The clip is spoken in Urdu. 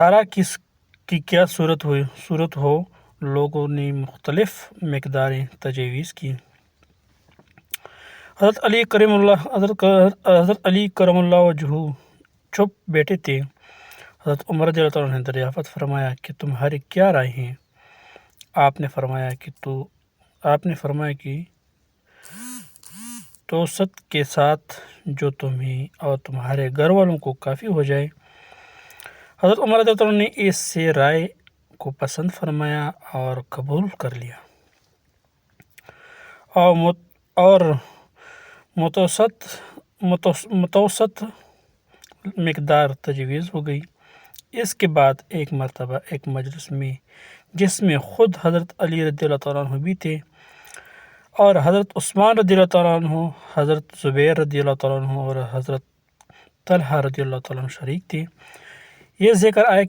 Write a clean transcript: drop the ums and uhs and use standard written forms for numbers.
تارا کی کیا صورت ہو، لوگوں نے مختلف مقداریں تجویز کی۔ حضرت علی کرم اللہ وجہہ چپ بیٹھے تھے۔ حضرت عمر رضی اللہ عنہ نے دریافت فرمایا کہ تمہاری کیا رائے ہے؟ آپ نے فرمایا کہ توسط کے ساتھ جو تمہیں اور تمہارے گھر والوں کو کافی ہو جائے۔ حضرت عمر رضی اللہ عنہ نے اس سے رائے کو پسند فرمایا اور قبول کر لیا، اور متوسط مقدار تجویز ہو گئی۔ اس کے بعد ایک مرتبہ ایک مجلس میں، جس میں خود حضرت علی رضی اللہ عنہ بھی تھے اور حضرت عثمان رضی اللہ عنہ، حضرت زبیر رضی اللہ عنہ اور حضرت طلحہ رضی اللہ عنہ شریک تھے، یہ ذکر آیا کہ